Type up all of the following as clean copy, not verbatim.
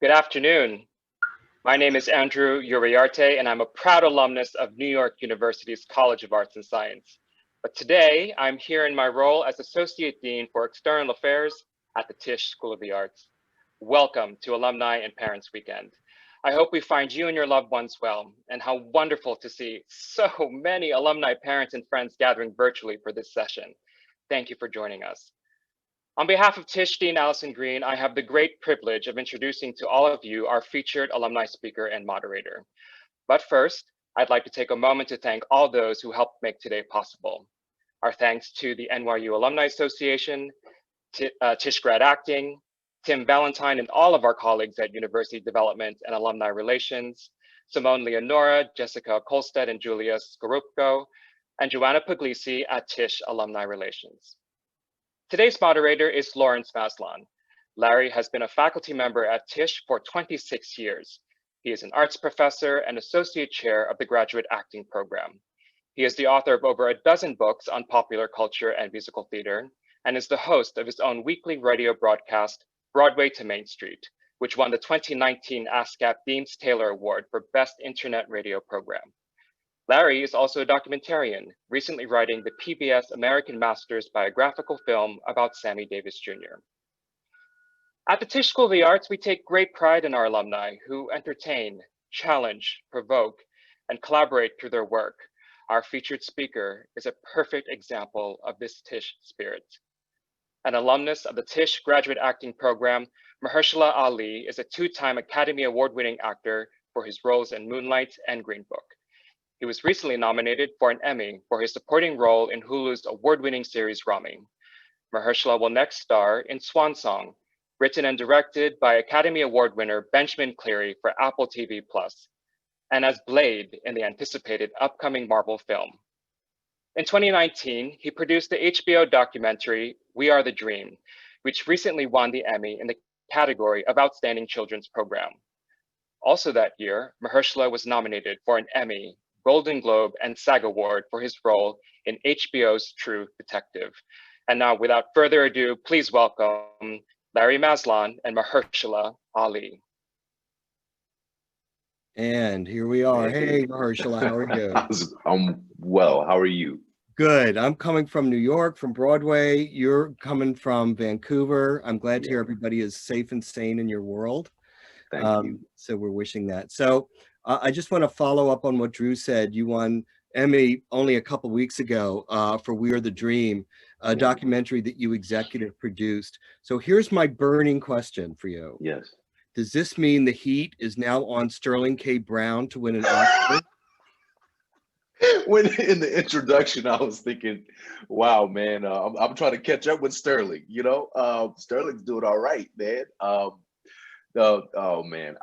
Good afternoon. My name is Andrew Uriarte, and I'm a proud alumnus of New York University's College of Arts and Science. But today, I'm here in my role as Associate Dean for External Affairs at the Tisch School of the Arts. Welcome to Alumni and Parents Weekend. I hope we find you and your loved ones well, and how wonderful to see so many alumni parents and friends gathering virtually for this session. Thank you for joining us. On behalf of Tisch Dean Allison Green, I have the great privilege of introducing to all of you our featured alumni speaker and moderator. But first, I'd like to take a moment to thank all those who helped make today possible. Our thanks to the NYU Alumni Association, Tisch Grad Acting, Tim Valentine, and all of our colleagues at University Development and Alumni Relations, Simone Leonora, Jessica Kolstead, and Julia Skorupko, and Joanna Puglisi at Tisch Alumni Relations. Today's moderator is Lawrence Maslan. Larry has been a faculty member at Tisch for 26 years. He is an arts professor and associate chair of the graduate acting program. He is the author of over a dozen books on popular culture and musical theater, and is the host of his own weekly radio broadcast, Broadway to Main Street, which won the 2019 ASCAP Deems Taylor Award for Best Internet Radio Program. Larry is also a documentarian, recently writing the PBS American Masters biographical film about Sammy Davis Jr. At the Tisch School of the Arts, we take great pride in our alumni who entertain, challenge, provoke, and collaborate through their work. Our featured speaker is a perfect example of this Tisch spirit. An alumnus of the Tisch Graduate Acting Program, Mahershala Ali is a two-time Academy Award-winning actor for his roles in Moonlight and Green Book. He was recently nominated for an Emmy for his supporting role in Hulu's award-winning series Rami. Mahershala will next star in Swan Song, written and directed by Academy Award winner Benjamin Cleary for Apple TV+, and as Blade in the anticipated upcoming Marvel film. In 2019, he produced the HBO documentary We Are the Dream, which recently won the Emmy in the category of Outstanding Children's Program. Also that year, Mahershala was nominated for an Emmy, Golden Globe, and SAG Award for his role in HBO's True Detective. And now, without further ado, please welcome Larry Maslan and Mahershala Ali. And here we are. Hey, Mahershala, how are you? I'm well. How are you? Good. I'm coming from New York, from Broadway. You're coming from Vancouver. I'm glad to hear everybody is safe and sane in your world. Thank you. So we're wishing that. So I just want to follow up on what Drew said. You won Emmy only a couple weeks ago for We Are the Dream, a documentary that you executive produced. So here's my burning question for you. Yes. Does this mean the heat is now on Sterling K. Brown to win an Oscar? When in the introduction, I was thinking, wow, man, I'm trying to catch up with Sterling, you know? Sterling's doing all right, man. Oh man,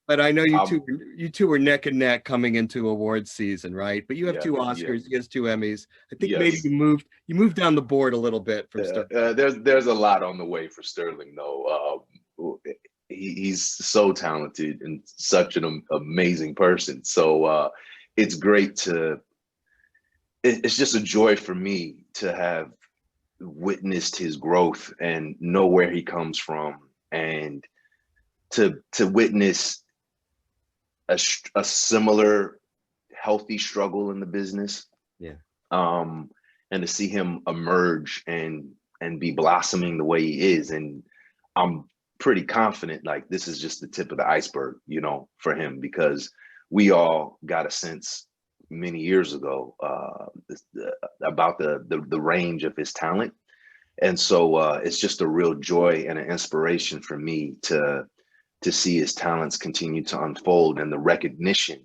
But I know you two were neck and neck coming into awards season, right? But you have two Oscars, he has two Emmys. I think maybe you moved down the board a little bit from Sterling. There's a lot on the way for Sterling, though. He's so talented and such an amazing person. So it's great it's just a joy for me to have witnessed his growth and know where he comes from, and to witness a similar healthy struggle in the business. And to see him emerge and be blossoming the way he is. And I'm pretty confident like this is just the tip of the iceberg, you know, for him, because we all got a sense many years ago about the range of his talent. And so it's just a real joy and an inspiration for me to see his talents continue to unfold, and the recognition,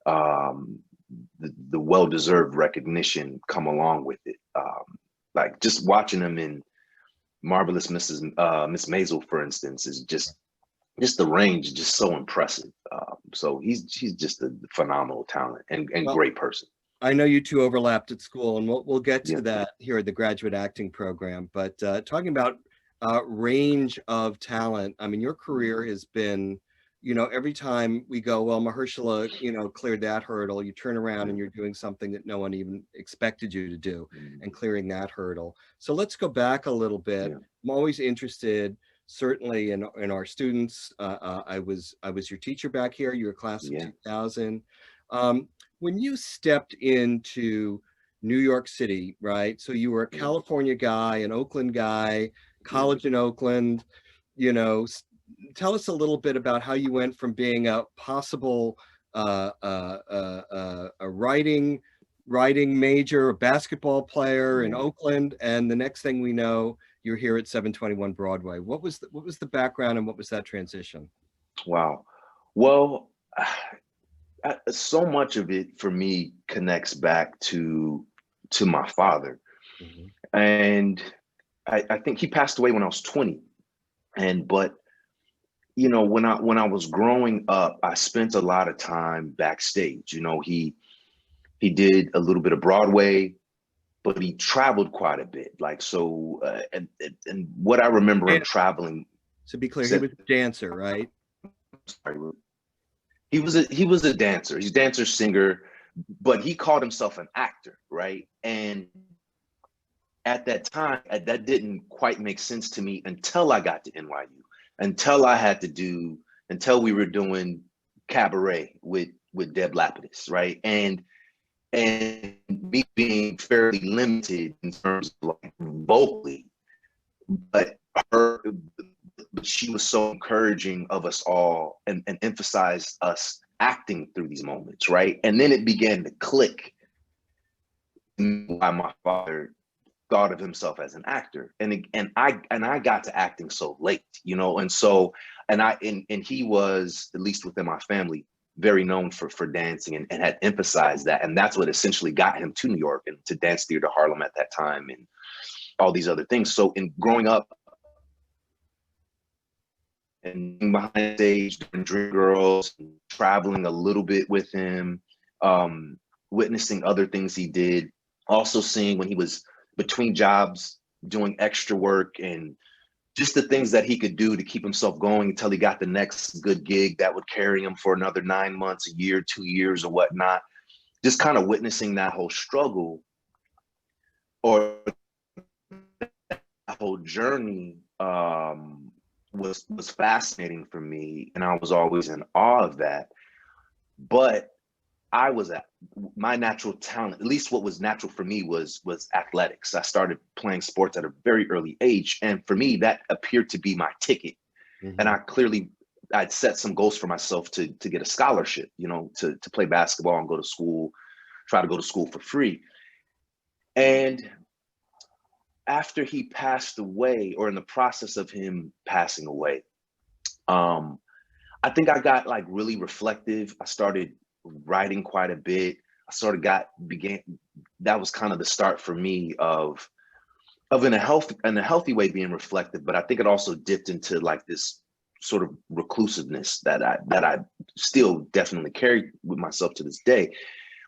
the well-deserved recognition come along with it. Like just watching him in Marvelous Miss Maisel, for instance, is just the range, just so impressive. So he's just a phenomenal talent and great person. I know you two overlapped at school, and we'll get to that here at the graduate acting program. But talking about range of talent, I mean, your career has been, you know, every time we go, well, Mahershala, you know, cleared that hurdle, you turn around and you're doing something that no one even expected you to do, and clearing that hurdle. So let's go back a little bit. I'm always interested. certainly in our students. I was your teacher back here. You were class of Yeah. 2000. When you stepped into New York City, right? So you were a California guy, an Oakland guy, college in Oakland, you know, tell us a little bit about how you went from being a possible a writing major, a basketball player in Oakland, and the next thing we know, you're here at 721 Broadway. What was the background and what was that transition? Wow. Well, so much of it for me connects back to my father, and I think he passed away when I was 20. And but you know, when I was growing up, I spent a lot of time backstage. You know, he did a little bit of Broadway, but he traveled quite a bit. Like so, and what I remember him traveling. To be clear, he was a dancer, right? Sorry, he was a dancer. He's a dancer, singer, but he called himself an actor, right? And at that time, that didn't quite make sense to me until I got to NYU, until we were doing cabaret with Deb Lapidus, right? And me being fairly limited in terms of like vocally, but she was so encouraging of us all and emphasized us acting through these moments, right? And then it began to click why my father thought of himself as an actor, and I got to acting so late, you know, and he was, at least within my family, very known for dancing and had emphasized that, and that's what essentially got him to New York and to Dance Theater Harlem at that time and all these other things. So in growing up and behind stage doing Dream Girls, traveling a little bit with him, witnessing other things he did, also seeing when he was between jobs doing extra work and just the things that he could do to keep himself going until he got the next good gig that would carry him for another 9 months, a year, 2 years or whatnot. Just kind of witnessing that whole struggle or that whole journey was fascinating for me, and I was always in awe of that. But I was at my natural talent, at least what was natural for me was athletics. I started playing sports at a very early age, and for me that appeared to be my ticket. And I'd set some goals for myself to get a scholarship, you know, to play basketball and go to school, try to go to school for free. And after he passed away, or in the process of him passing away, I think I got like really reflective. I started writing quite a bit. That was kind of the start for me of in a healthy way being reflective, but I think it also dipped into like this sort of reclusiveness that I still definitely carry with myself to this day.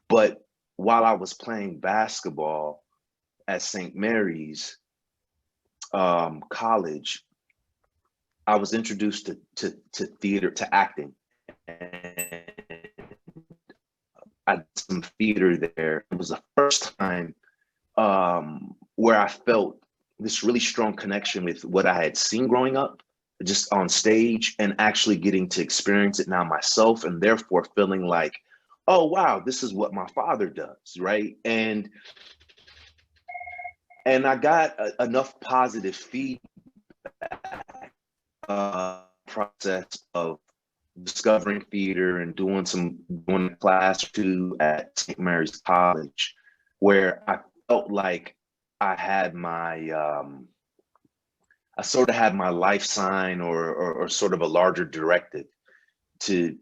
But while I was playing basketball at St. Mary's College, I was introduced to theater, to acting. And I did some theater there. It was the first time where I felt this really strong connection with what I had seen growing up, just on stage, and actually getting to experience it now myself, and therefore feeling like, oh wow, this is what my father does, right? And I got enough positive feedback process of discovering theater and doing a class or two at St. Mary's College, where I felt like I had my I sort of had my life sign or sort of a larger directive to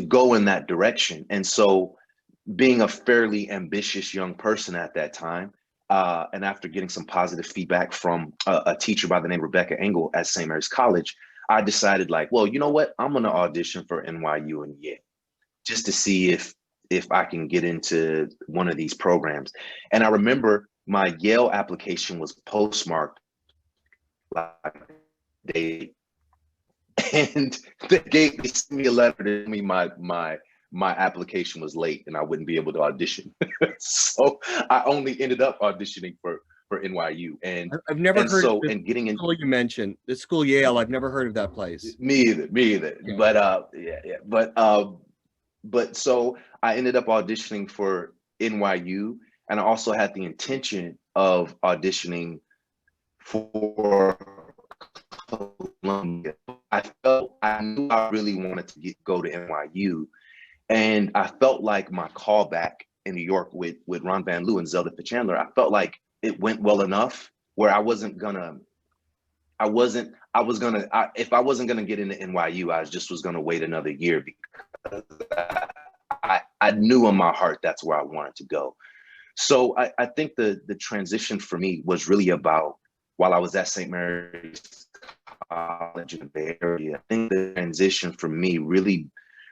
go in that direction. And so, being a fairly ambitious young person at that time, and after getting some positive feedback from a teacher by the name of Rebecca Engel at St. Mary's College, I decided, like, well, you know what? I'm going to audition for NYU and Yale just to see if I can get into one of these programs. And I remember my Yale application was postmarked like date, and they sent me a letter to tell me my application was late and I wouldn't be able to audition. So I only ended up auditioning for NYU. And I've never heard so, of the and getting in school you mentioned, the school Yale. I've never heard of that place. me either. Yeah. But but so I ended up auditioning for NYU, and I also had the intention of auditioning for Columbia. I knew I really wanted to go to NYU, and I felt like my callback in New York with Ron Van Loo and Zelda Chandler, I felt like it went well enough where I was gonna if I wasn't gonna get into NYU, I just was gonna wait another year, because I knew in my heart that's where I wanted to go. So I think the transition for me was really about, while I was at St. Mary's College in the Bay Area, I think the transition for me really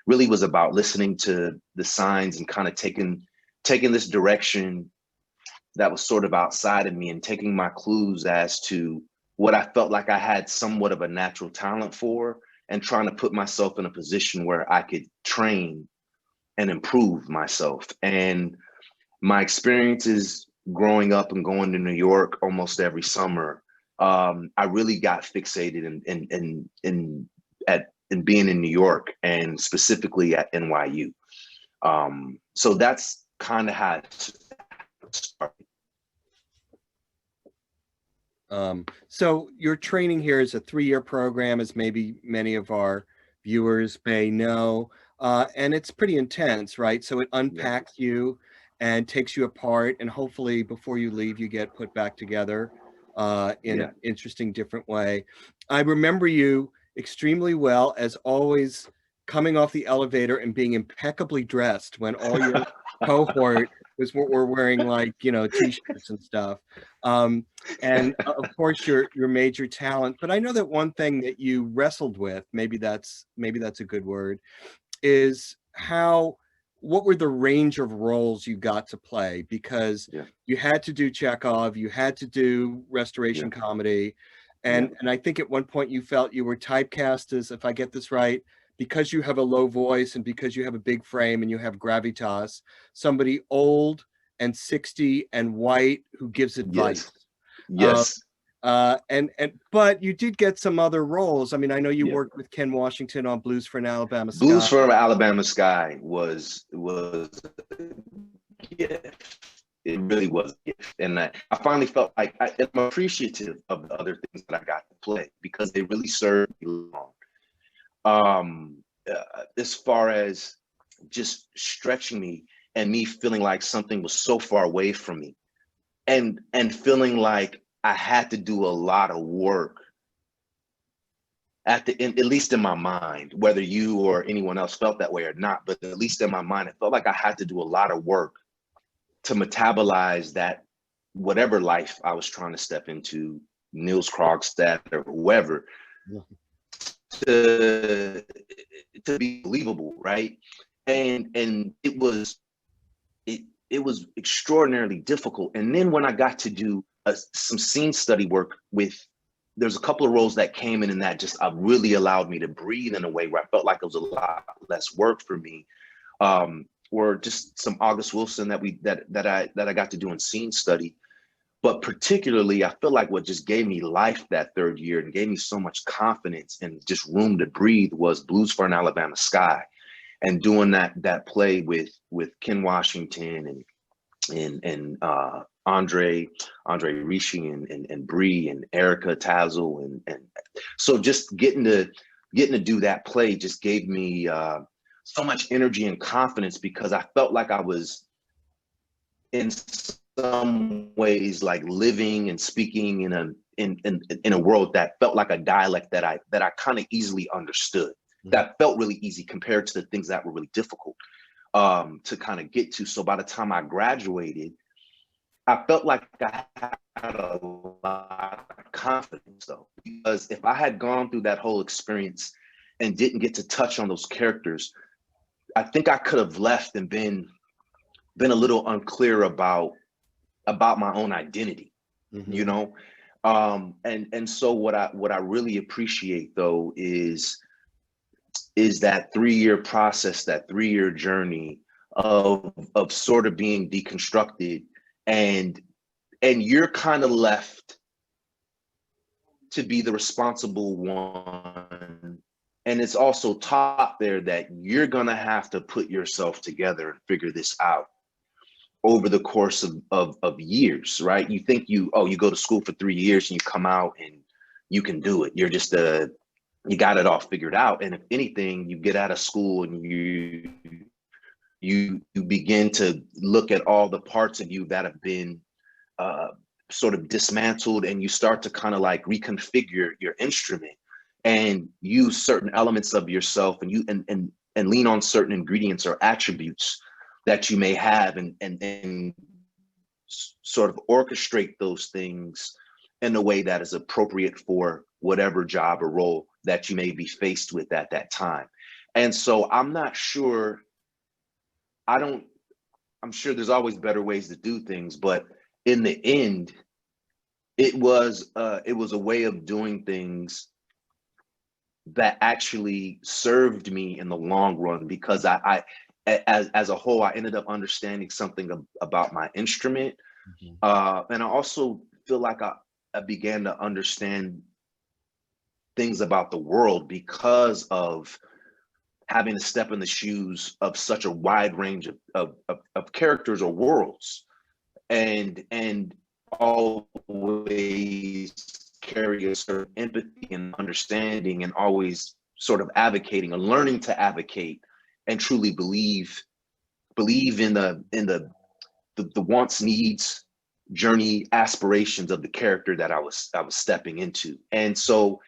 was about listening to the signs and kind of taking this direction that was sort of outside of me, and taking my clues as to what I felt like I had somewhat of a natural talent for, and trying to put myself in a position where I could train and improve myself. And my experiences growing up and going to New York almost every summer, I really got fixated in being in New York, and specifically at NYU. So that's kind of how it started. So your training here is a 3-year program, as maybe many of our viewers may know, and it's pretty intense, right? So it unpacks you and takes you apart, and hopefully before you leave, you get put back together in an interesting, different way. I remember you extremely well, as always, coming off the elevator and being impeccably dressed when all your cohort were wearing, like, you know, t-shirts and stuff. And of course your major talent. But I know that one thing that you wrestled with, maybe that's a good word, is what were the range of roles you got to play? Because you had to do Chekhov, you had to do restoration comedy. And I think at one point you felt you were typecast as, if I get this right, because you have a low voice and because you have a big frame and you have gravitas, somebody old and 60 and white who gives advice. But you did get some other roles. I mean, I know you worked with Ken Washington on Blues for an Alabama Sky. Blues for an Alabama Sky was a gift. It really was a gift. And I finally felt like I'm appreciative of the other things that I got to play, because they really served me long. As far as just stretching me, and me feeling like something was so far away from me, and feeling like I had to do a lot of work at least in my mind, whether you or anyone else felt that way or not, but at least in my mind, it felt like I had to do a lot of work to metabolize that, whatever life I was trying to step into, Niels Krogstad or whoever, to be believable, right? And it was extraordinarily difficult. And then when I got to do some scene study work there's a couple of roles that came in, and that just really allowed me to breathe in a way where I felt like it was a lot less work for me. Or just some August Wilson that I got to do in scene study. But particularly, I feel like what just gave me life that third year and gave me so much confidence and just room to breathe was Blues for an Alabama Sky, and doing that play with Ken Washington and Andre Rishi and Bree and Erica Tazzle, and so just getting to do that play just gave me so much energy and confidence, because I felt like I was in some ways like living and speaking in a world that felt like a dialect that I kind of easily understood. That felt really easy compared to the things that were really difficult to kind of get to. So by the time I graduated, I felt like I had a lot of confidence, though, because if I had gone through that whole experience and didn't get to touch on those characters, I think I could have left and been a little unclear about my own identity, you know? And so what I really appreciate, though, is that 3-year process, that 3-year journey of sort of being deconstructed and and you're kind of left to be the responsible one. And it's also taught there that you're gonna have to put yourself together and figure this out over the course of years, right? You think you go to school for 3 years and you come out and you can do it. You're just you got it all figured out. And if anything, you get out of school and you begin to look at all the parts of you that have been sort of dismantled, and you start to kind of like reconfigure your instrument and use certain elements of yourself, and you and lean on certain ingredients or attributes that you may have, and sort of orchestrate those things in a way that is appropriate for whatever job or role that you may be faced with at that time. And so I'm not sure, I'm sure there's always better ways to do things, but in the end, it was a way of doing things that actually served me in the long run, because I as a whole, I ended up understanding something about my instrument. And I also feel like I began to understand things about the world because of having to step in the shoes of such a wide range of characters or worlds, and always carry a certain empathy and understanding, and always sort of advocating and learning to advocate and truly believe in the wants, needs, journey, aspirations of the character that I was stepping into. And so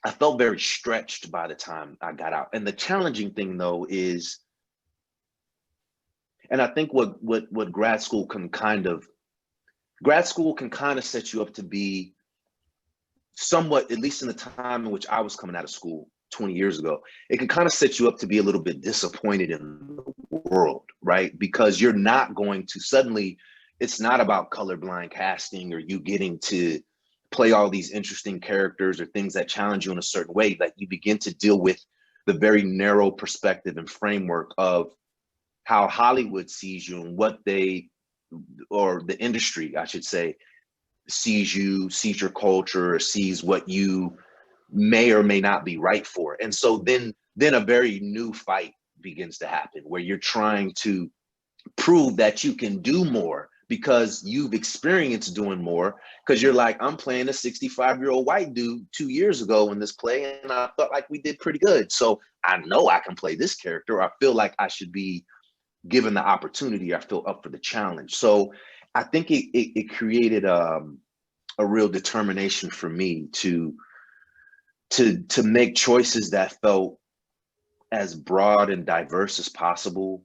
I felt very stretched by the time I got out. And the challenging thing though is, and I think what grad school can kind of set you up to be somewhat, at least in the time in which I was coming out of school 20 years ago, it can kind of set you up to be a little bit disappointed in the world, right? Because you're not going to suddenly, it's not about colorblind casting or you getting to play all these interesting characters or things that challenge you in a certain way. Like, you begin to deal with the very narrow perspective and framework of how Hollywood sees you, and what or the industry, I should say, sees you, sees your culture, or sees what you may or may not be right for. And so then a very new fight begins to happen, where you're trying to prove that you can do more because you've experienced doing more, because you're like, I'm playing a 65-year-old white dude 2 years ago in this play, and I felt like we did pretty good. So I know I can play this character. I feel like I should be given the opportunity. I feel up for the challenge. So I think it created a real determination for me to make choices that felt as broad and diverse as possible,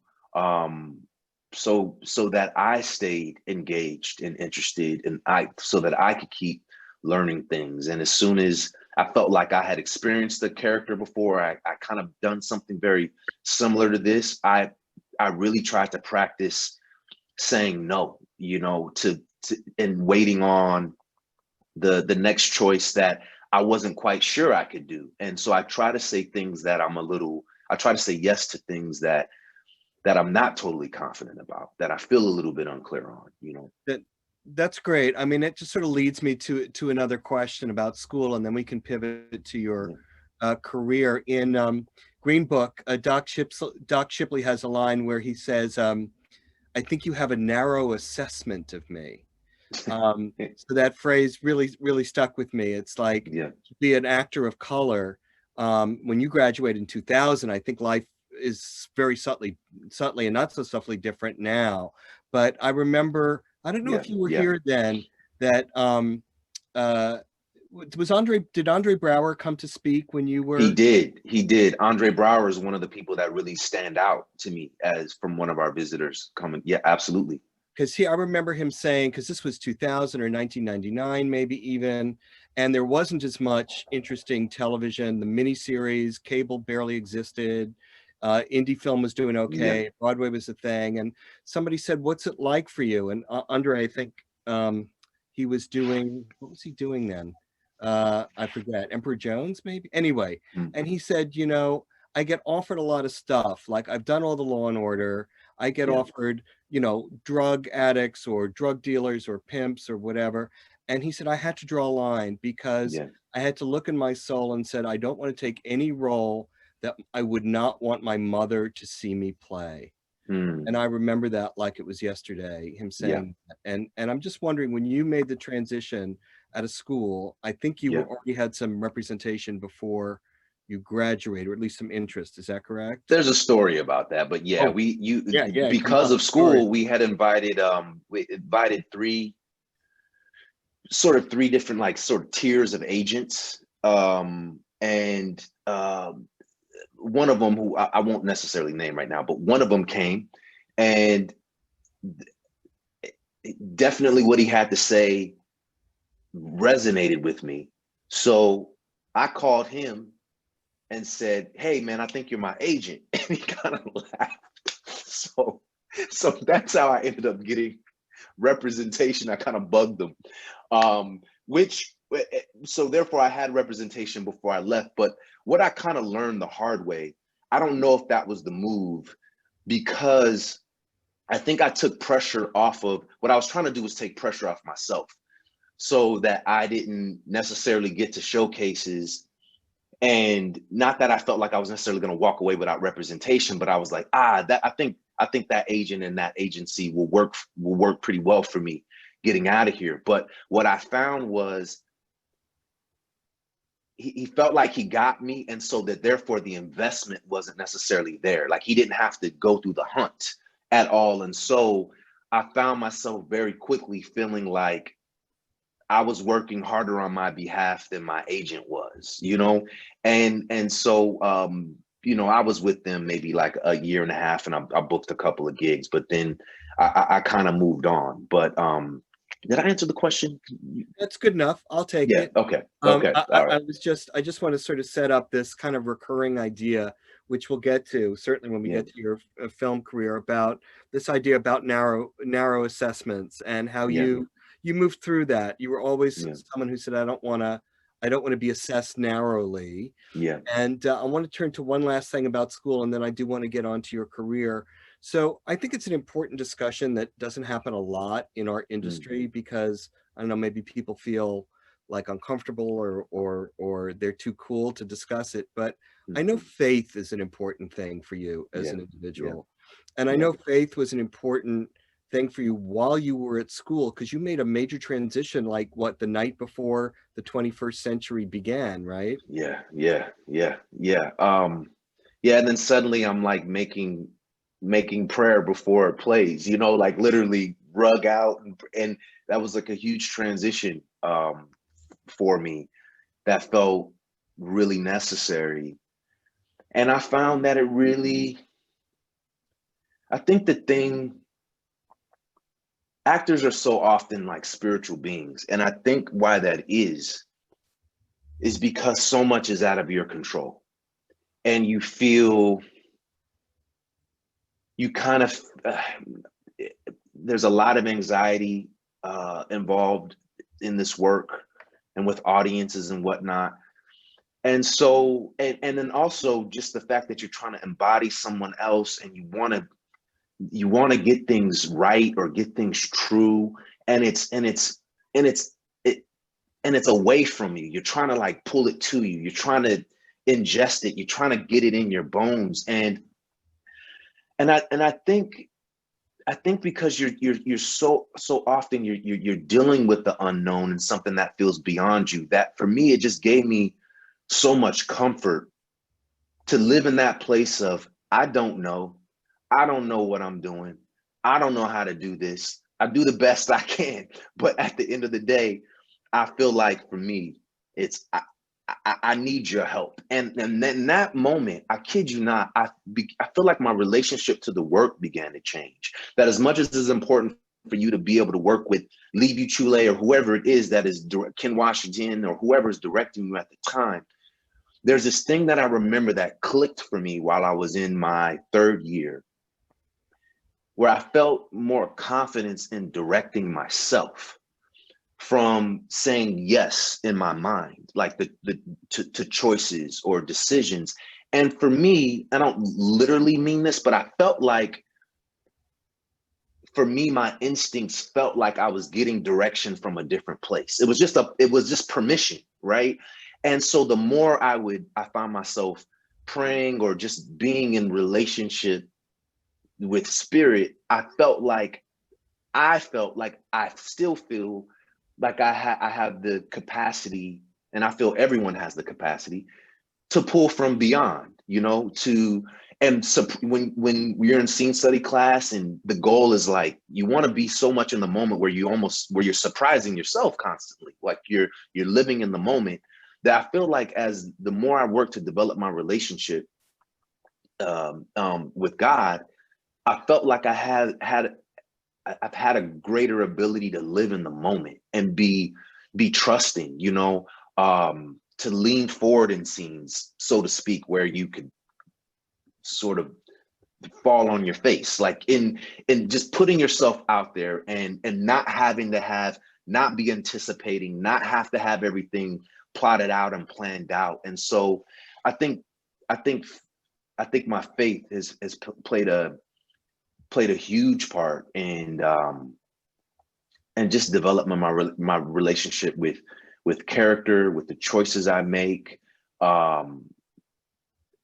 so that I stayed engaged and interested, and so that I could keep learning things. And as soon as I felt like I had experienced the character before, I kind of done something very similar to this, I really tried to practice saying no, to and waiting on the next choice that I wasn't quite sure I could do. And so I try to say things that I try to say yes to things that I'm not totally confident about, that I feel a little bit unclear on, That's great. I mean, it just sort of leads me to another question about school, and then we can pivot to your career. In Green Book, Doc Shipley has a line where he says, I think you have a narrow assessment of me. So that phrase really stuck with me. It's like, to be an actor of color, when you graduated in 2000, I think life is very subtly and not so subtly different now. But I remember, I don't know if you were here then, that did Andre Braugher come to speak when you were? He did. Andre Braugher is one of the people that really stand out to me as from one of our visitors coming. Yeah, absolutely. Because I remember him saying, because this was 2000 or 1999, maybe even, and there wasn't as much interesting television. The miniseries, cable barely existed. Indie film was doing okay. Broadway was a thing. And somebody said, what's it like for you? And Andre, I think he was doing, what was he doing then? I forget, Emperor Jones, maybe? Anyway, and he said, I get offered a lot of stuff. Like, I've done all the Law and Order. I get offered, you know, drug addicts or drug dealers or pimps or whatever. And he said, I had to draw a line because Yeah. I had to look in my soul and said, I don't want to take any role that I would not want my mother to see me play. And I remember that like it was yesterday, him Yeah. saying that. And I'm just wondering, when you made the transition out of school, I think you Yeah. were already had some representation before you graduated, or at least some interest. Is that correct? There's a story about that, but yeah, Oh, yeah, come because on, of story. school, we invited three different like sort of tiers of agents. And one of them, who I won't necessarily name right now, but one of them came, and definitely what he had to say resonated with me. So I called him and said, "Hey man, I think you're my agent." And he kind of laughed. So that's how I ended up getting representation. I kind of bugged them. Which so therefore I had representation before I left. But what I kind of learned the hard way, I don't know if that was the move, because I think I took pressure off of what I was trying to do was take pressure off myself, so that I didn't necessarily get to showcases. And not that I felt like I was necessarily going to walk away without representation, but I was like, that I think that agent and that agency will work pretty well for me getting out of here. But what I found was he felt like he got me, and so that therefore the investment wasn't necessarily there. Like he didn't have to go through the hunt at all. And so I found myself very quickly feeling like I was working harder on my behalf than my agent was, you know? And so, I was with them maybe like a year and a half, and I booked a couple of gigs, but then I kind of moved on. But did I answer the question? That's good enough. I'll take Yeah. it. Okay. Okay. All right. I just want to sort of set up this kind of recurring idea, which we'll get to certainly when we Yeah. get to your film career, about this idea about narrow assessments and how Yeah. you moved through that. You were always Yeah. someone who said, I don't want to be assessed narrowly. Yeah. And I want to turn to one last thing about school, and then I do want to get on to your career. So I think it's an important discussion that doesn't happen a lot in our industry, because I don't know, maybe people feel like uncomfortable or they're too cool to discuss it. But I know faith is an important thing for you as Yeah. an Yeah. individual. And I Yeah. know faith was an important thing for you while you were at school, because you made a major transition, like the night before the 21st century began, right? Yeah. Yeah. Yeah. Yeah. Yeah. And then suddenly I'm like making prayer before it plays, like literally rug out, and that was like a huge transition for me that felt really necessary. And I found that I think actors are so often like spiritual beings, and I think why that is because so much is out of your control, and you feel you kind of there's a lot of anxiety involved in this work and with audiences and whatnot. And so, and then also just the fact that you're trying to embody someone else, and you want to get things right or get things true, and it's away from you. You're trying to like pull it to you. You're trying to ingest it. You're trying to get it in your bones. And I think because you're so often you're dealing with the unknown and something that feels beyond you, that for me it just gave me so much comfort to live in that place of I don't know what I'm doing. I don't know how to do this. I do the best I can, but at the end of the day, I feel like for me, it's I need your help. And then in that moment, I kid you not, I feel like my relationship to the work began to change. That as much as it's important for you to be able to work with Levi Chule or whoever it is that is Ken Washington or whoever is directing you at the time, there's this thing that I remember that clicked for me while I was in my third year, where I felt more confidence in directing myself from saying yes in my mind, like to choices or decisions. And for me, I don't literally mean this, but I felt like for me, my instincts felt like I was getting direction from a different place. It was just permission, right? And so the more I found myself praying or just being in relationship with spirit, I still feel like I have the capacity, and I feel everyone has the capacity to pull from beyond, and so when you're in scene study class and the goal is like you want to be so much in the moment where you're surprising yourself constantly, like you're living in the moment, that I feel like as the more I work to develop my relationship with God, I felt like I've had a greater ability to live in the moment and be trusting, to lean forward in scenes, so to speak, where you could sort of fall on your face, like in just putting yourself out there and not having to not be anticipating, not have to have everything plotted out and planned out. And so I think my faith has played a huge part in and just development my relationship with character, with the choices I make.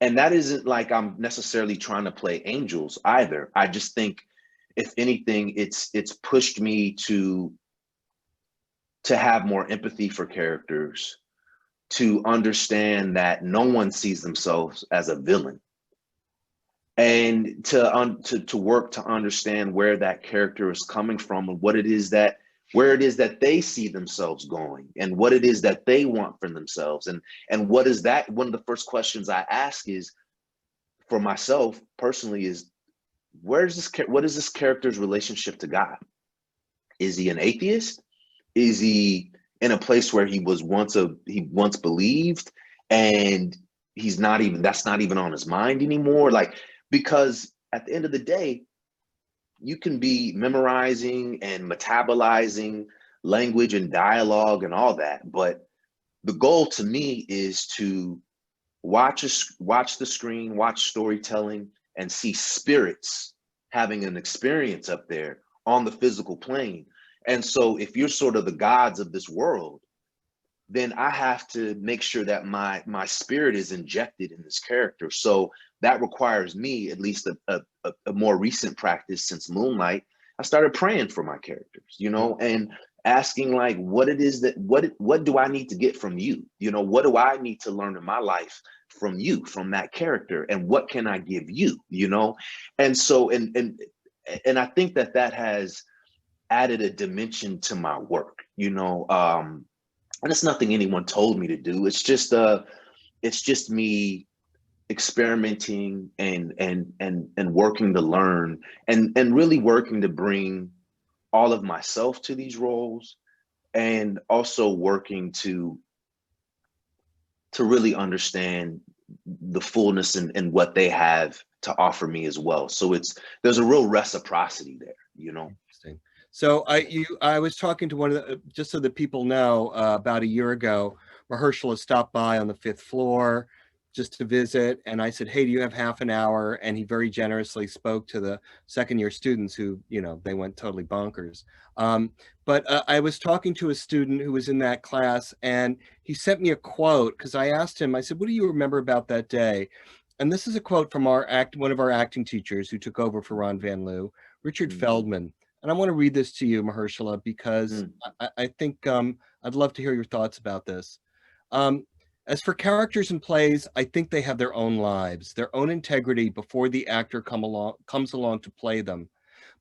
And that isn't like I'm necessarily trying to play angels either. I just think, if anything, it's pushed me to have more empathy for characters, to understand that no one sees themselves as a villain, and to work to understand where that character is coming from and where it is that they see themselves going, and what it is that they want from themselves. And what is that? One of the first questions I ask is, for myself personally, is what is this character's relationship to God? Is he an atheist? Is he in a place where he once believed, and that's not even on his mind anymore? Like, because at the end of the day, you can be memorizing and metabolizing language and dialogue and all that, but the goal to me is to watch the screen, watch storytelling, and see spirits having an experience up there on the physical plane. And so if you're sort of the gods of this world, then I have to make sure that my spirit is injected in this character. So that requires me, at least a more recent practice since Moonlight, I started praying for my characters, and asking, like, what do I need to get from you? What do I need to learn in my life from you, from that character? And what can I give you? And so, and I think that has added a dimension to my work, and it's nothing anyone told me to do. It's just me experimenting and working to learn, and really working to bring all of myself to these roles, and also working to really understand the fullness and what they have to offer me as well. So there's a real reciprocity there, Interesting. So I was talking to one of the, just so that people know, about a year ago, Mahershala stopped by on the 5th floor just to visit. And I said, hey, do you have half an hour? And he very generously spoke to the second-year students who, they went totally bonkers. But I was talking to a student who was in that class, and he sent me a quote, because I asked him, I said, what do you remember about that day? And this is a quote from one of our acting teachers who took over for Ron Van Loo, Richard Feldman. And I want to read this to you, Mahershala, because I think I'd love to hear your thoughts about this. As for characters in plays, I think they have their own lives, their own integrity before the actor comes along to play them.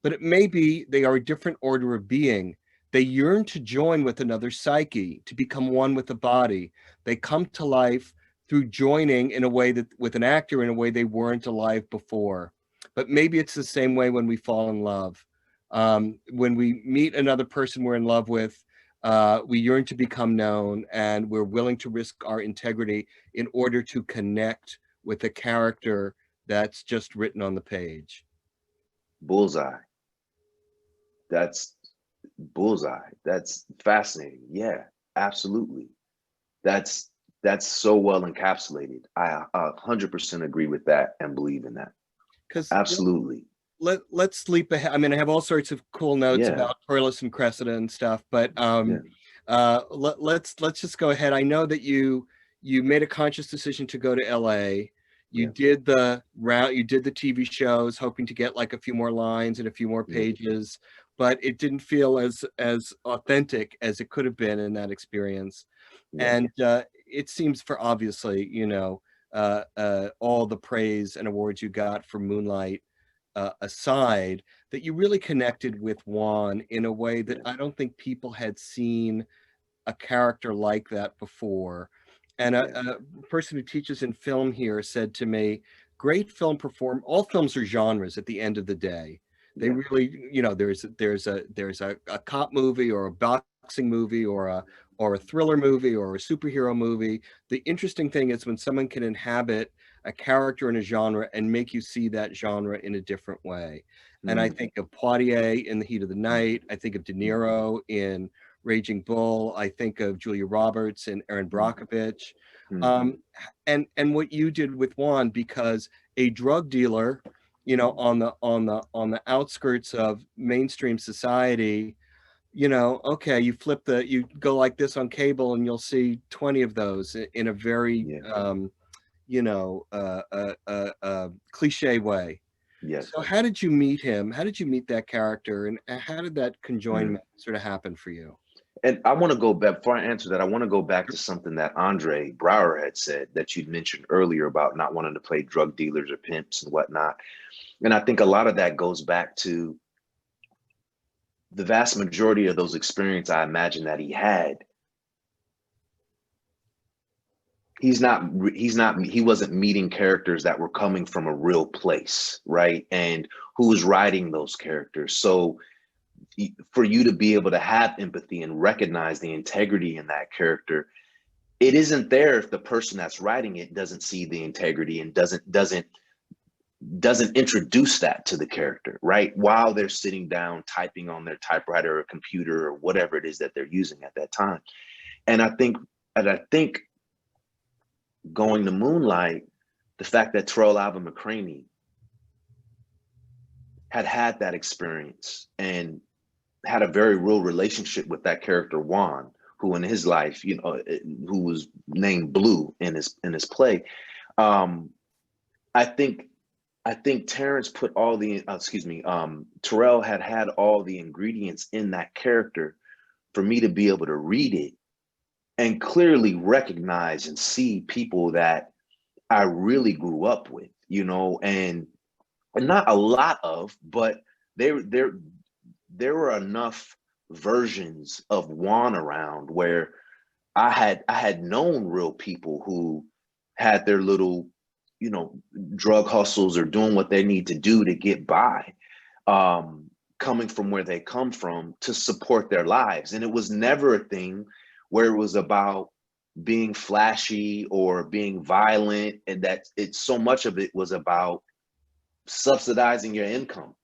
But it may be they are a different order of being. They yearn to join with another psyche, to become one with the body. They come to life through joining in a way with an actor in a way they weren't alive before. But maybe it's the same way when we fall in love. When we meet another person we're in love with, we yearn to become known, and we're willing to risk our integrity in order to connect with a character that's just written on the page. Bullseye. That's bullseye. That's fascinating. Yeah, absolutely. That's so well encapsulated. I 100% agree with that and believe in that. Absolutely. let's leap ahead. I mean, I have all sorts of cool notes Yeah, about Troilus and Cressida and stuff, but yeah, let's just go ahead. I know that you made a conscious decision to go to LA. You yeah, did the route, you did the TV shows, hoping to get like a few more lines and a few more yeah, pages, but it didn't feel as authentic as it could have been in that experience. yeah, And it seems, for obviously, all the praise and awards you got for Moonlight aside, that you really connected with Juan in a way that yeah, I don't think people had seen a character like that before. And yeah, a person who teaches in film here said to me, great all films are genres at the end of the day. They yeah, really, there's a cop movie or a boxing movie or a thriller movie or a superhero movie. The interesting thing is when someone can inhabit a character in a genre and make you see that genre in a different way. And I mm, think of Poitier in The Heat of the Night. I think of De mm, Niro in Raging Bull. I think of Julia Roberts and Erin mm, Brockovich. mm, Um, and what you did with Juan, because a drug dealer, on the outskirts of mainstream society, okay, you go like this on cable and you'll see 20 of those in a very yeah, cliche way. yes. So how did you meet him? How did you meet that character, and how did that Mm. conjoinment sort of happen for you? And I want to go back before I answer that. I want to go back to something that Andre Brower had said that you'd mentioned earlier about not wanting to play drug dealers or pimps and whatnot. And I think a lot of that goes back to the vast majority of those experiences I imagine that he had. He wasn't meeting characters that were coming from a real place, right? And who was writing those characters. So for you to be able to have empathy and recognize the integrity in that character, it isn't there if the person that's writing it doesn't see the integrity and doesn't introduce that to the character, right? While they're sitting down typing on their typewriter or computer or whatever it is that they're using at that time. And I think going to Moonlight, the fact that Terrell Alvin McCraney had that experience and had a very real relationship with that character Juan, who in his life, who was named Blue in his play. Um, I think Terrence put all the Terrell had all the ingredients in that character for me to be able to read it and clearly recognize and see people that I really grew up with, and not a lot of, but there were enough versions of Juan around where I had known real people who had their little, drug hustles or doing what they need to do to get by, coming from where they come from to support their lives. And it was never a thing where it was about being flashy or being violent, and that it's so much of it was about subsidizing your income,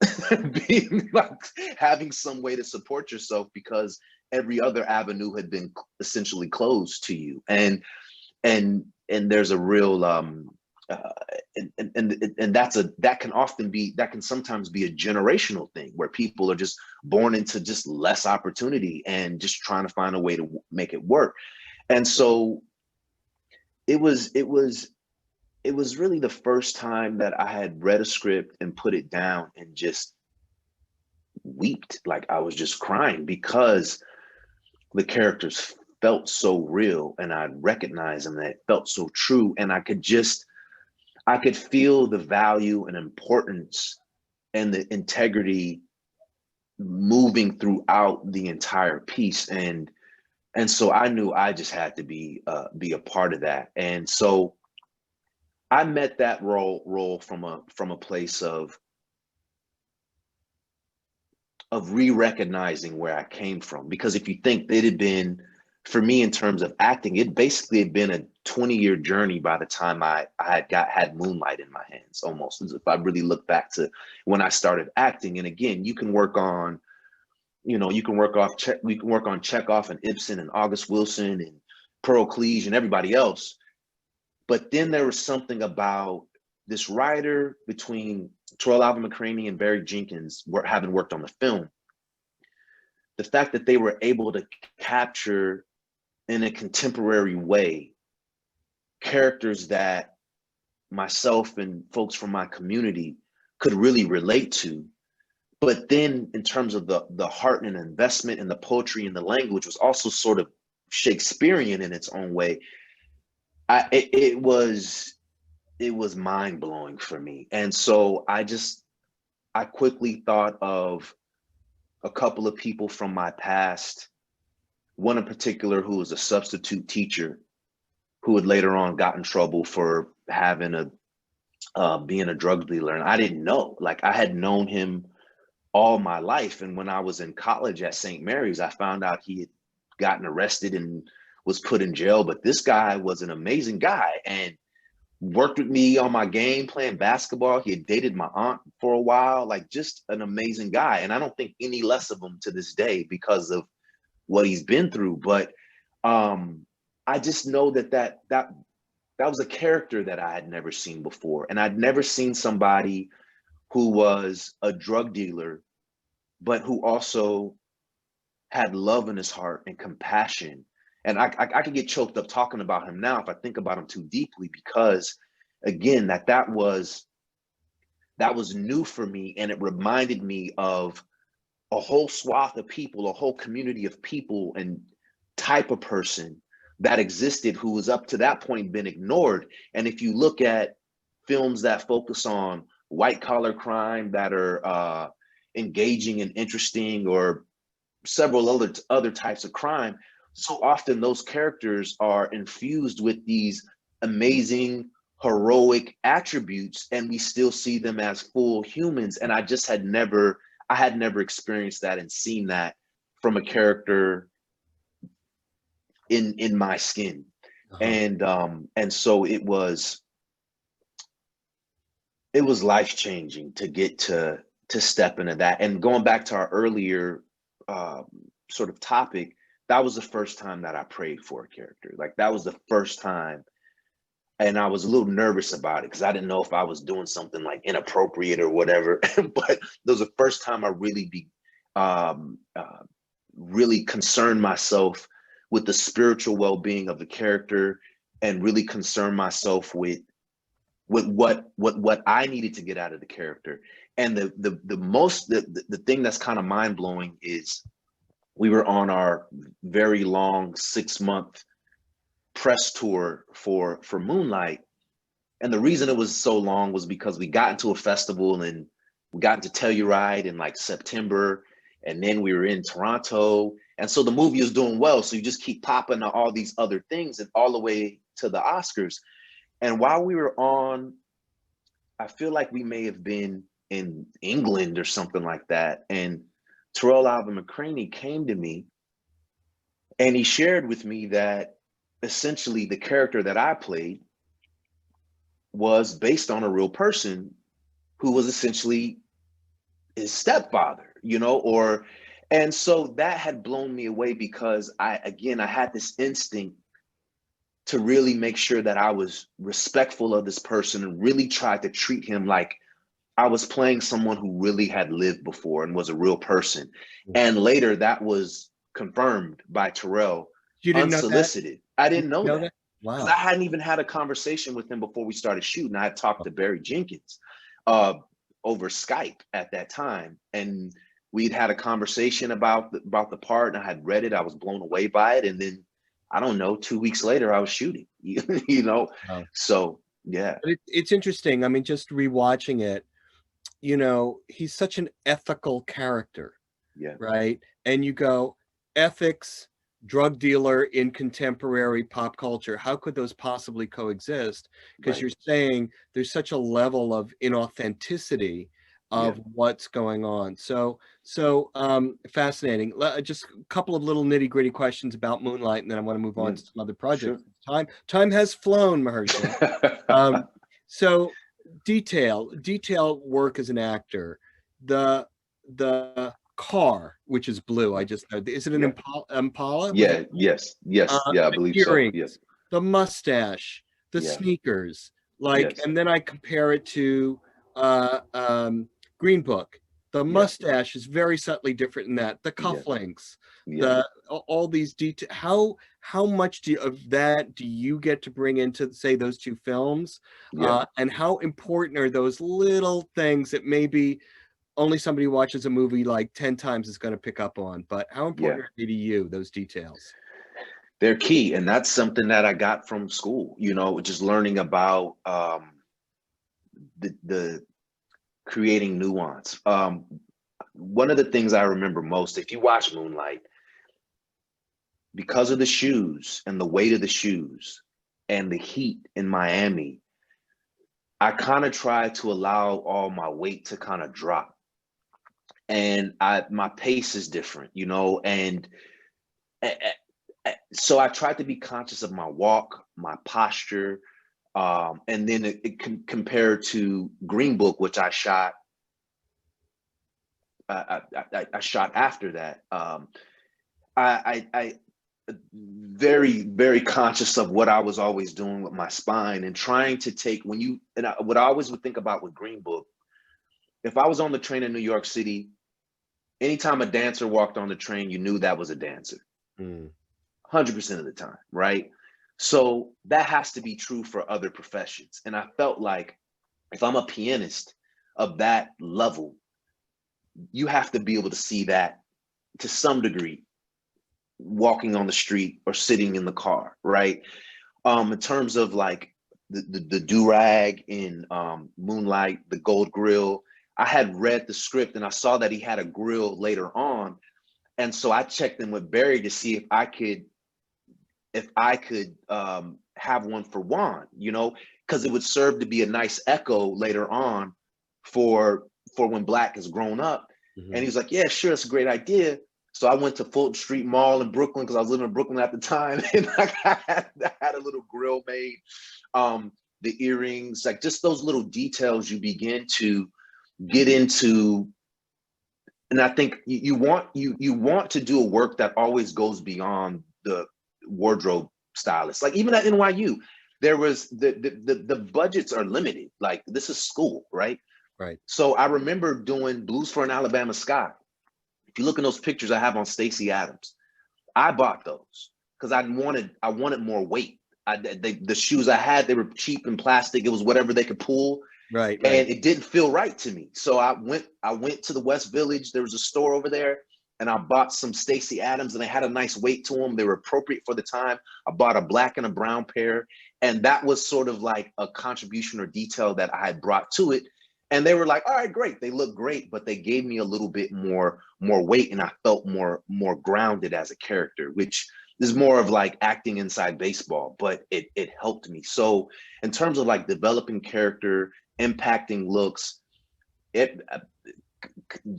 being like having some way to support yourself because every other avenue had been essentially closed to you. And there's a real uh, and that can sometimes be a generational thing where people are just born into just less opportunity and just trying to find a way to make it work. And so it was really the first time that I had read a script and put it down and just wept. Like I was just crying because the characters felt so real and I recognized them, that it felt so true. And I could feel the value and importance and the integrity moving throughout the entire piece. And so I knew I just had to be a part of that. And so I met that role from a place of re-recognizing where I came from. Because if you think it had been, for me in terms of acting, it basically had been a 20-year journey by the time I had Moonlight in my hands, almost, as if I really look back to when I started acting. And again, you can work on Chekhov and Ibsen and August Wilson and Pearl Cleage and everybody else. But then there was something about this writer between Terrell Alvin McCraney and Barry Jenkins having worked on the film, the fact that they were able to capture in a contemporary way characters that myself and folks from my community could really relate to. But then in terms of the heart and investment and the poetry and the language was also sort of Shakespearean in its own way. It was mind-blowing for me. And so I quickly thought of a couple of people from my past, one in particular who was a substitute teacher who had later on got in trouble for having being a drug dealer. And I didn't know, like I had known him all my life. And when I was in college at St. Mary's, I found out he had gotten arrested and was put in jail. But this guy was an amazing guy and worked with me on my game playing basketball. He had dated my aunt for a while, like just an amazing guy. And I don't think any less of him to this day because of what he's been through. But I just know that was a character that I had never seen before. And I'd never seen somebody who was a drug dealer, but who also had love in his heart and compassion. And I could get choked up talking about him now if I think about him too deeply, because again, that was new for me. And it reminded me of a whole swath of people, a whole community of people and type of person that existed who was up to that point been ignored. And if you look at films that focus on white collar crime that are engaging and interesting, or several other types of crime, so often those characters are infused with these amazing heroic attributes, and we still see them as full humans. And I had never experienced that and seen that from a character in my skin. And so it was life-changing to get to step into that. And going back to our earlier sort of topic, that was the first time that I prayed for a character. Like that was the first time. And I was a little nervous about it because I didn't know if I was doing something like inappropriate or whatever. But that was the first time I really concerned myself with the spiritual well-being of the character, and really concerned myself with what I needed to get out of the character. And the thing that's kind of mind-blowing is we were on our very long 6-month press tour for Moonlight. And the reason it was so long was because we got into a festival and we got into Telluride in like September, and then we were in Toronto. And so the movie is doing well. So you just keep popping to all these other things and all the way to the Oscars. And while we were on, I feel like we may have been in England or something like that. And Terrell Alvin McCraney came to me and he shared with me that essentially the character that I played was based on a real person who was essentially his stepfather, and so that had blown me away, because I had this instinct to really make sure that I was respectful of this person and really tried to treat him like I was playing someone who really had lived before and was a real person. Mm-hmm. And later that was confirmed by Terrell. You didn't unsolicited. Know that? I didn't know that. Wow. Because I hadn't even had a conversation with him before we started shooting. I had talked to Barry Jenkins over Skype at that time. And we'd had a conversation about the part, and I had read it. I was blown away by it. And then, I don't know, 2 weeks later, I was shooting, Wow. So, yeah. But it's interesting. I mean, just rewatching it, he's such an ethical character. Yeah. Right. And you go, ethics, drug dealer in contemporary pop culture. How could those possibly coexist? Because Right. You're saying there's such a level of inauthenticity of what's going on. So fascinating. Just a couple of little nitty gritty questions about Moonlight, and then I want to move on to some other projects. Sure. Time has flown, Mahershala. So detail work as an actor. The car, which is blue, I just know. Is it an Impala? Yeah. Yes. Yeah, I believe earrings, so. Yes. The mustache, the sneakers, and then I compare it to Green Book. The Yeah. mustache is very subtly different in that. The Yeah. cufflinks, Yeah. all these details. How much of that do you get to bring into, say, those two films? Yeah. And how important are those little things that maybe only somebody who watches a movie like 10 times is going to pick up on? But how Yeah. important are they to you, those details? They're key, and that's something that I got from school. You know, just learning about the creating nuance. One of the things I remember most, if you watch Moonlight, because of the shoes and the weight of the shoes and the heat in Miami, I kind of tried to allow all my weight to kind of drop. And my pace is different, you know, and so I tried to be conscious of my walk, my posture, and then compared to Green Book, which I shot. I shot after that. I very, very conscious of what I was always doing with my spine and trying to take what I always would think about with Green Book. If I was on the train in New York City, anytime a dancer walked on the train, you knew that was a dancer. 100% of the time, right? So that has to be true for other professions. And I felt like if I'm a pianist of that level, you have to be able to see that to some degree, walking on the street or sitting in the car, right? In terms of like the do-rag in Moonlight, the gold grill, I had read the script and I saw that he had a grill later on. And so I checked in with Barry to see if I could have one for Juan, you know, because it would serve to be a nice echo later on for when Black has grown up. And he was like, yeah, sure, that's a great idea. So I went to Fulton Street Mall in Brooklyn because I was living in Brooklyn at the time, and I had a little grill made. The earrings, like just those little details you begin to get into. And I think you want to do a work that always goes beyond the wardrobe stylist. Like even at NYU, there was the budgets are limited. Like this is school, right? Right. So I remember doing Blues for an Alabama Sky. If you look in those pictures I have on Stacey Adams, I bought those because I wanted more weight. The shoes I had, they were cheap and plastic. It was whatever they could pull. Right. And it didn't feel right to me. So I went to the West Village. There was a store over there, and I bought some Stacey Adams, and they had a nice weight to them. They were appropriate for the time. I bought a black and a brown pair, and that was sort of like a contribution or detail that I had brought to it. And they were like, all right, great. They look great, but they gave me a little bit more weight, and I felt more grounded as a character, which is more of like acting inside baseball, but it helped me. So in terms of like developing character, impacting looks,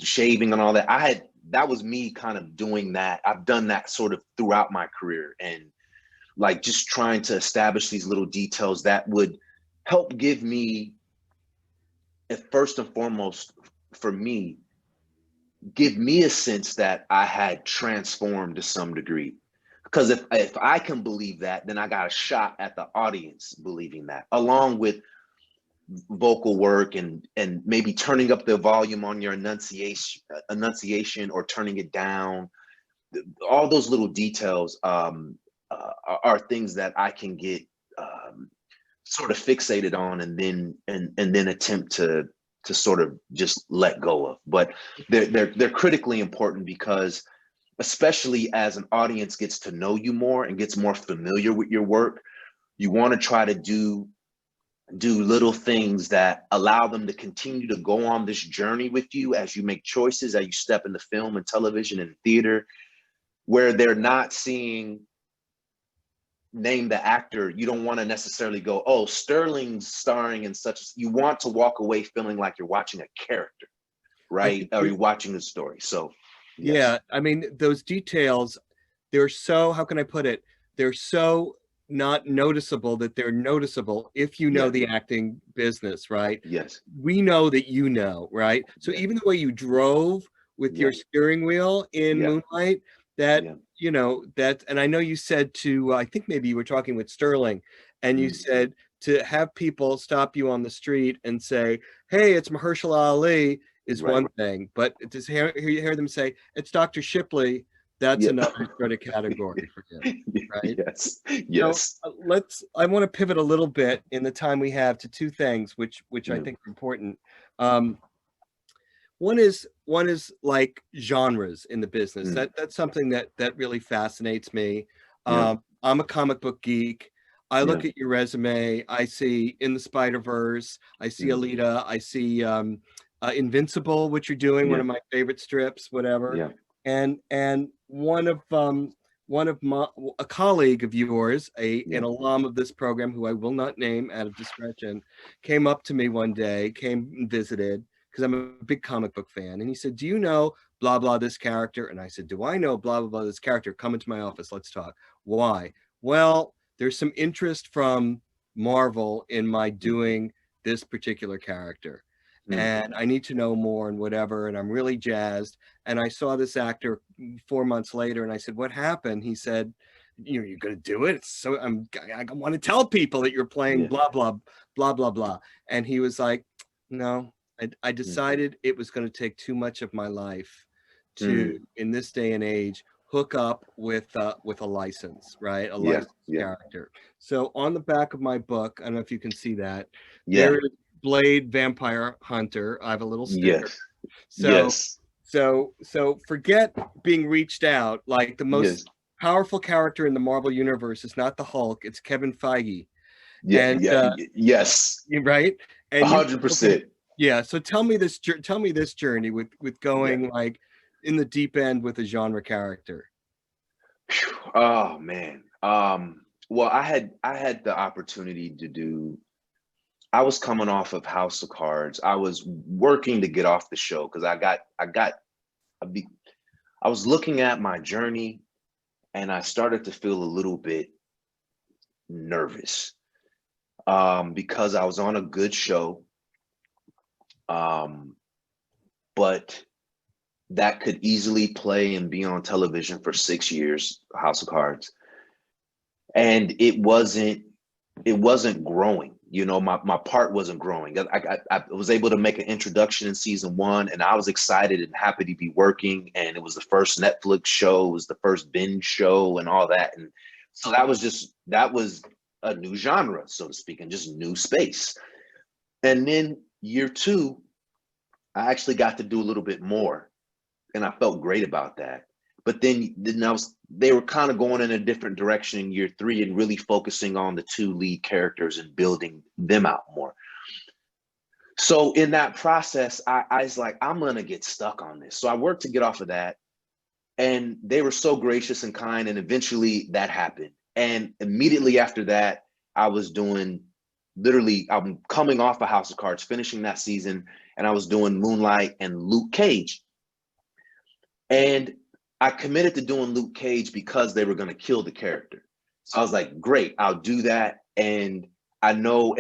shaving and all that, that was me kind of doing that. I've done that sort of throughout my career, and like just trying to establish these little details that would help give me, first and foremost for me, give me a sense that I had transformed to some degree. Because if I can believe that, then I got a shot at the audience believing that, along with vocal work and maybe turning up the volume on your enunciation or turning it down. All those little details are things that I can get sort of fixated on and then attempt to sort of just let go of. But they're critically important because especially as an audience gets to know you more and gets more familiar with your work, you want to try to do little things that allow them to continue to go on this journey with you as you make choices, as you step into film and television and theater, where they're not seeing name the actor. You don't want to necessarily go, oh, Sterling's starring in such. You want to walk away feeling like you're watching a character, right? Or you're watching a story. So yes. Yeah, I mean, those details, they're so, how can I put it? They're so not noticeable that they're noticeable if you know the acting business, right? Yes. We know that you know, right? So even the way you drove with your steering wheel in Moonlight, that, you know, that, and I know you said to, I think maybe you were talking with Sterling, and you said to have people stop you on the street and say, hey, it's Mahershala Ali is Right. one thing, but to hear them say, it's Dr. Shipley, that's Yeah. another sort of category for him, right? Yes. Yes. So I want to pivot a little bit in the time we have to two things, which I Yeah. think are important. One is like genres in the business. That's something that really fascinates me. Yeah. I'm a comic book geek. I look Yeah. at your resume. I see In the Spider-Verse. I see Alita. I see Invincible, which you're doing, one Yeah. of my favorite strips, whatever. Yeah. And one of my a colleague of yours, Yeah. an alum of this program, who I will not name out of discretion, came up to me one day, came and visited, because I'm a big comic book fan. And he said, do you know blah, blah, this character? And I said, do I know blah, blah, blah, this character? Come into my office. Let's talk. Why? Well, there's some interest from Marvel in my doing this particular character. And I need to know more and whatever. And I'm really jazzed. And I saw this actor 4 months later and I said, what happened? He said, you're going to do it. So I want to tell people that you're playing blah, blah, blah, blah, blah. And he was like, no. I decided it was going to take too much of my life to, in this day and age, hook up with a license, right? A licensed character. So on the back of my book, I don't know if you can see that, there is Blade Vampire Hunter. I have a little sticker. So forget being reached out. Like the most powerful character in the Marvel universe is not the Hulk, it's Kevin Feige. Yes. Right? And 100%. Yeah, so tell me this journey with going like in the deep end with a genre character. Oh man. Well, I had the opportunity to do. I was coming off of House of Cards. I was working to get off the show because I was looking at my journey, and I started to feel a little bit nervous because I was on a good show. But that could easily play and be on television for 6 years, House of Cards. And it wasn't growing. You know, my part wasn't growing. I was able to make an introduction in season 1, and I was excited and happy to be working. And it was the first Netflix show, it was the first binge show and all that. And so that was a new genre, so to speak, and just new space. And then year 2, I actually got to do a little bit more, and I felt great about that. But then they were kind of going in a different direction in year 3 and really focusing on the 2 lead characters and building them out more. So in that process, I was like, I'm gonna get stuck on this. So I worked to get off of that, and they were so gracious and kind, and eventually that happened. And immediately after that, I'm coming off of House of Cards, finishing that season, and I was doing Moonlight and Luke Cage. And I committed to doing Luke Cage because they were going to kill the character. So I was like, great, I'll do that. And I knew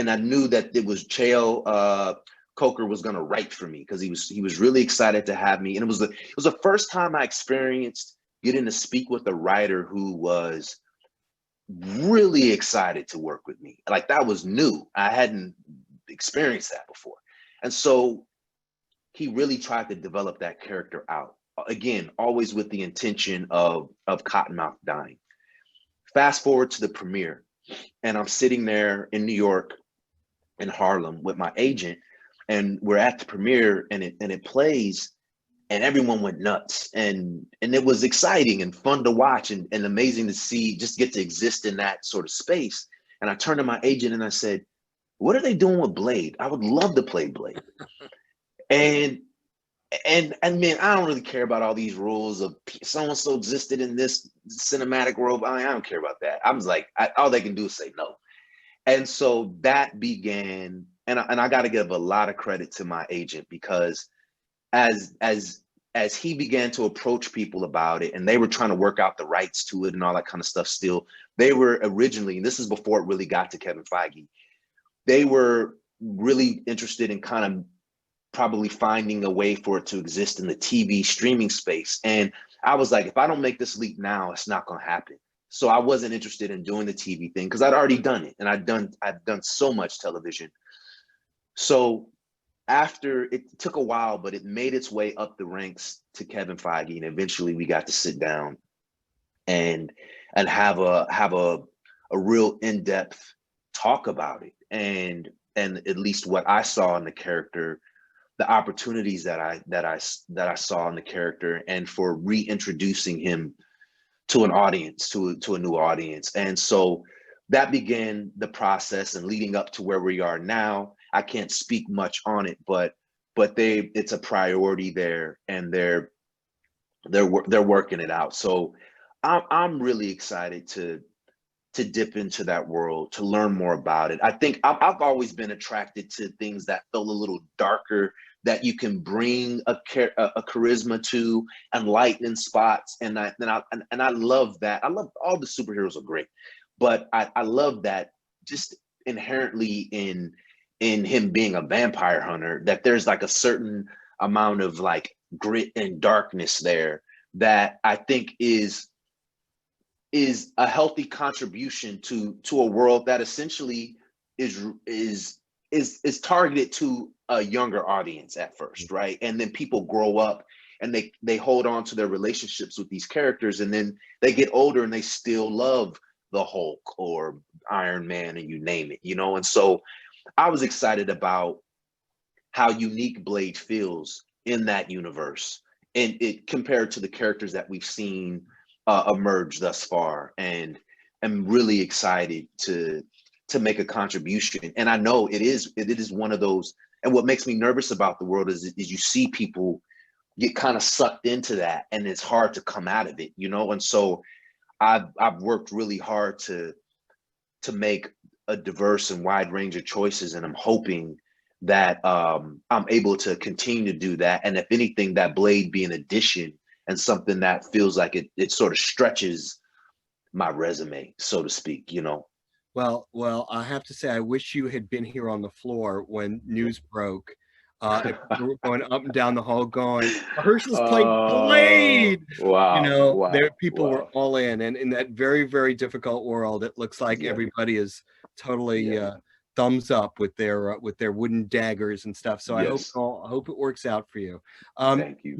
that it was Cheo Coker was going to write for me because he was really excited to have me. And it was the first time I experienced getting to speak with a writer who was really excited to work with me. Like, that was new. I hadn't experienced that before. And so he really tried to develop that character out. Again, always with the intention of Cottonmouth dying. Fast forward to the premiere, and I'm sitting there in New York, in Harlem, with my agent, and we're at the premiere, and it plays, and everyone went nuts, and it was exciting and fun to watch, and amazing to see, just get to exist in that sort of space. And I turned to my agent and I said, "What are they doing with Blade? I would love to play Blade." And man, I don't really care about all these rules of so-and-so existed in this cinematic world. I don't care about that. I was like, all they can do is say no. And so that began, and I got to give a lot of credit to my agent, because as he began to approach people about it, and they were trying to work out the rights to it and all that kind of stuff still, they were originally, and this is before it really got to Kevin Feige, they were really interested in kind of probably finding a way for it to exist in the TV streaming space. And I was like, if I don't make this leap now, it's not going to happen. So I wasn't interested in doing the TV thing because I'd already done it, and I've done so much television. So after, it took a while, but it made its way up the ranks to Kevin Feige, and eventually we got to sit down and have a real in-depth talk about it, and at least what I saw in the character, the opportunities that I saw in the character, and for reintroducing him to an audience, to a new audience. And so that began the process, and leading up to where we are now. I can't speak much on it, but it's a priority there, and they're working it out. So I'm really excited to dip into that world, to learn more about it. I think I've always been attracted to things that feel a little darker, that you can bring a charisma to, and lightning spots. And I love that. I love, all the superheroes are great, but I love that just inherently in him being a vampire hunter, that there's like a certain amount of like grit and darkness there that I think is a healthy contribution to a world that essentially is targeted to a younger audience at first, right? And then people grow up and they hold on to their relationships with these characters, and then they get older and they still love the Hulk or Iron Man, and you name it, you know? And so I was excited about how unique Blade feels in that universe, and it compared to the characters that we've seen emerge thus far, and I'm really excited to make a contribution. And I know it is one of those, and what makes me nervous about the world is you see people get kind of sucked into that, and it's hard to come out of it, you know? And so I've worked really hard to make a diverse and wide range of choices, and I'm hoping that I'm able to continue to do that. And if anything, that Blade be an addition, and something that feels like it sort of stretches my resume, so to speak, you know? Well, I have to say, I wish you had been here on the floor when news broke. If you were going up and down the hall going, Mahershala's playing Blade. You Wow, know, wow, there people were wow. all in, and in that very, very difficult world, it looks like Yeah. everybody is totally thumbs up with their wooden daggers and stuff. So Yes. I hope it works out for you. Thank you.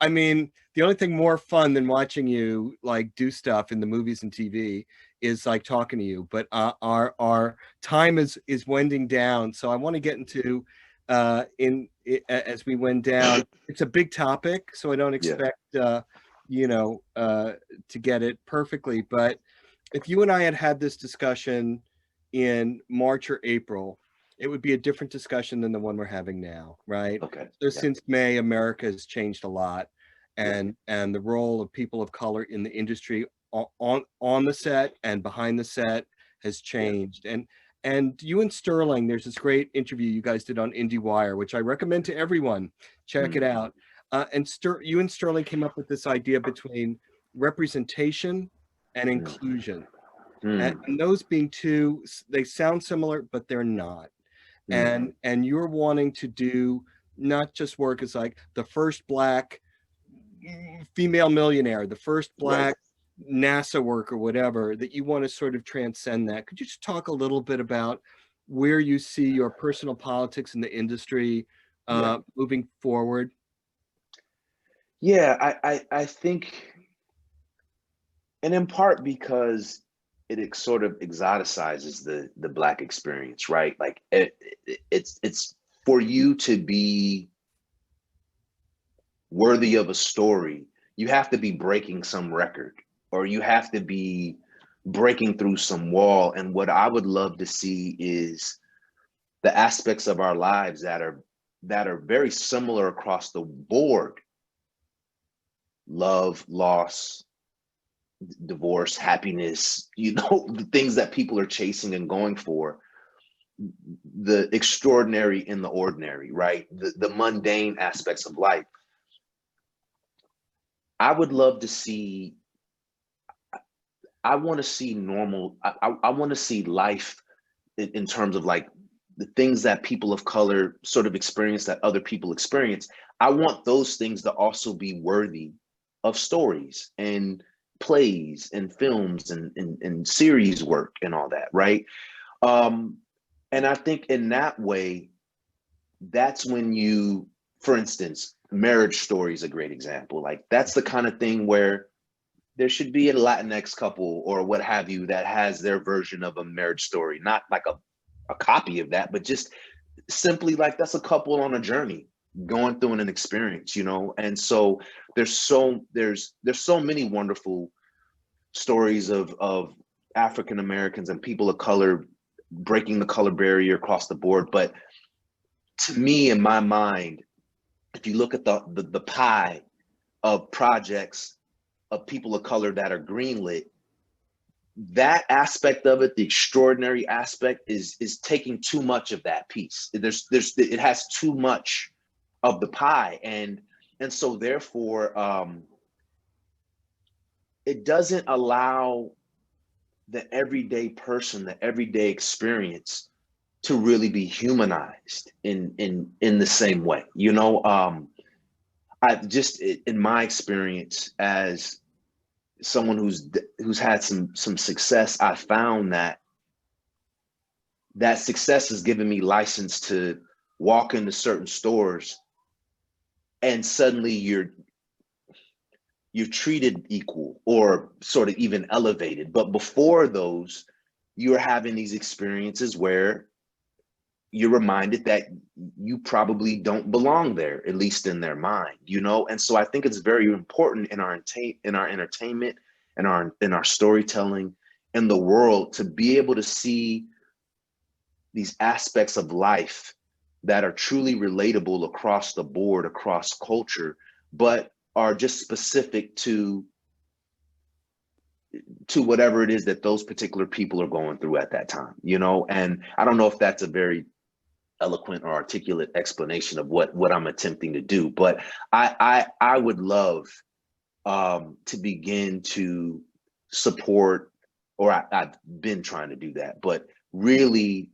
I mean, the only thing more fun than watching you like do stuff in the movies and TV is like talking to you. But our time is winding down, so I want to get into as we went down. It's a big topic, so I don't expect to get it perfectly. But if you and I had this discussion in March or April, it would be a different discussion than the one we're having now, right? Okay. So since May, America has changed a lot, and the role of people of color in the industry on the set and behind the set has changed. And you and Sterling, there's this great interview you guys did on IndieWire, which I recommend to everyone. Check it out. And you and Sterling came up with this idea between representation and inclusion. And those being two, they sound similar, but they're not. And you're wanting to do not just work as like the first Black female millionaire, the first Black NASA worker, whatever, that you want to sort of transcend that. Could you just talk a little bit about where you see your personal politics in the industry moving forward? Yeah, I think, and in part because it sort of exoticizes the Black experience, right? Like it's for you to be worthy of a story, you have to be breaking some record, or you have to be breaking through some wall. And what I would love to see is the aspects of our lives that are very similar across the board: love, loss, divorce, happiness, you know, the things that people are chasing and going for, the extraordinary in the ordinary, right? The mundane aspects of life. I would love to see, I want to see normal, I want to see life in terms of like the things that people of color sort of experience that other people experience. I want those things to also be worthy of stories. And plays and films and series work and all that, right? And I think in that way, that's when you, for instance, Marriage Story is a great example. Like that's the kind of thing where there should be a Latinx couple or what have you that has their version of a Marriage Story, not like a copy of that, but just simply like that's a couple on a journey going through an experience, you know? And so there's so many wonderful stories of African Americans and people of color breaking the color barrier across the board. But to me, in my mind, if you look at the pie of projects of people of color that are greenlit, that aspect of it, the extraordinary aspect, is taking too much of that piece. It has too much of the pie, and so therefore, it doesn't allow the everyday person, the everyday experience, to really be humanized in the same way. You know, I just, in my experience as someone who's had some success, I found that success has given me license to walk into certain stores and suddenly you're treated equal or sort of even elevated. But before those, you're having these experiences where you're reminded that you probably don't belong there, at least in their mind, you know? And so I think it's very important in our entertainment and in our storytelling in the world to be able to see these aspects of life that are truly relatable across the board, across culture, but are just specific to whatever it is that those particular people are going through at that time, you know? And I don't know if that's a very eloquent or articulate explanation of what I'm attempting to do, but I would love to begin to support, or I've been trying to do that, but really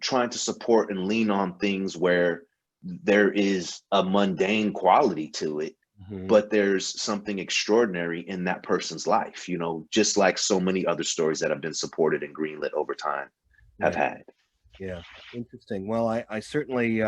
trying to support and lean on things where there is a mundane quality to it, but there's something extraordinary in that person's life, you know, just like so many other stories that have been supported and greenlit over time have had. Yeah, interesting. Well, I certainly,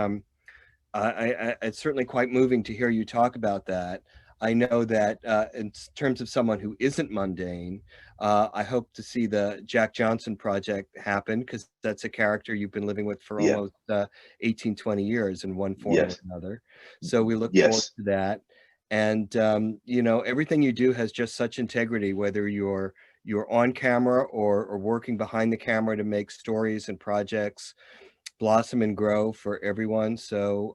it's certainly quite moving to hear you talk about that. I know that in terms of someone who isn't mundane, I hope to see the Jack Johnson project happen, because that's a character you've been living with for Yeah. almost 18, 20 years in one form Yes. or another. So we look forward Yes. to that. And, you know, everything you do has just such integrity, whether you're on camera or working behind the camera to make stories and projects blossom and grow for everyone. So,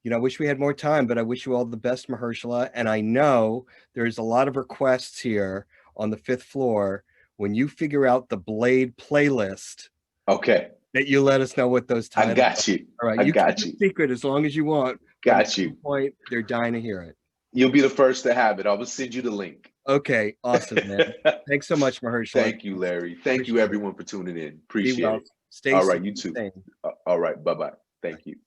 you know, I wish we had more time, but I wish you all the best, Mahershala. And I know there's a lot of requests here on the 5th floor. When you figure out the Blade playlist, Okay. that you let us know what those titles I got you. are. All right, I you got keep you. it secret as long as you want. Got you. Point, they're dying to hear it. You'll be the first to have it. I will send you the link. Okay, awesome, man. Thanks so much, Mahershala. Thank you, Larry. Thank you, everyone, for tuning in. Appreciate it. Stay All safe right, you too. All right, bye-bye. Thank you.